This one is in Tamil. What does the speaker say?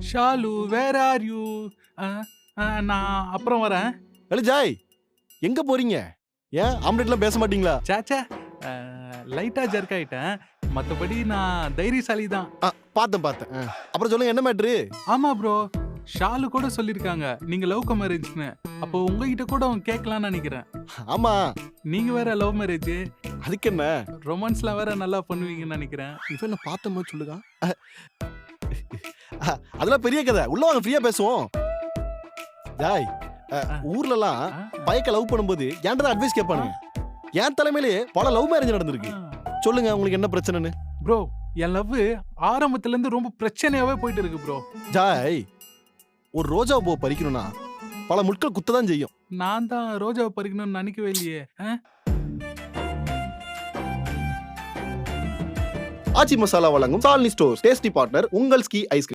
Shalu where are you? நான் அப்புறம் வரேன். ஜாய் எங்க போறீங்க? ஏன் ஆம்லெட்லாம் பேச மாட்டீங்களா? சாச்சா லைட்டா ஜர்க் ஆயிட்டேன். மத்தபடி நான் தைரியசாலி தான். பார்த்தேன். அப்புறம் சொல்லுங்க, என்ன மேட்ரு? ஆமா ப்ரோ, ஷாலு கூட சொல்லிருக்காங்க நீங்க லவ் மேரேஜ்னு. அப்போ உங்ககிட்ட கூட அவன் கேட்கலாம்னு நினைக்கிறேன். ஆமா, நீங்க வேற லவ் மேரேஜ், அதுக்கு என்ன? ரொமான்ஸ்லாம் வேற நல்லா பண்ணுவீங்கன்னு நினைக்கிறேன். இவன் என்ன பார்த்த மாதிரி சொல்லுதா? அதெல்லாம் பெரிய கதை. உள்ள வாங்க, ஃப்ரீயா பேசுவோம். ஜாய், ஊர்லலாம் பையக்க லவ் பண்ணும்போது என்கிட்ட அட்வைஸ் கேட்பானுங்க. என் தலைமையிலேயே பல லவ் மேரேஜ் நடந்திருக்கு. சொல்லுங்க, உங்களுக்கு என்ன பிரச்சனைன்னு? ப்ரோ, என் லவ் ஆரம்பத்துல இருந்து ரொம்ப பிரச்சனையாவே போயிட்டு இருக்கு ப்ரோ. ஜாய், ஒரு ரோஜா பூ பறிக்கணும்னா பல முட்கள் குத்ததான் செய்யும். நான் தான் ரோஜாவை பறிக்கணும்னு நினைக்கவே இல்லையே. ஆச்சி மசாலா வழங்கும் சாலினி ஸ்டோர்ஸ் டேஸ்டி பார்ட்னர் உங்கள் ஸ்கி ஐஸ்கிரீம்.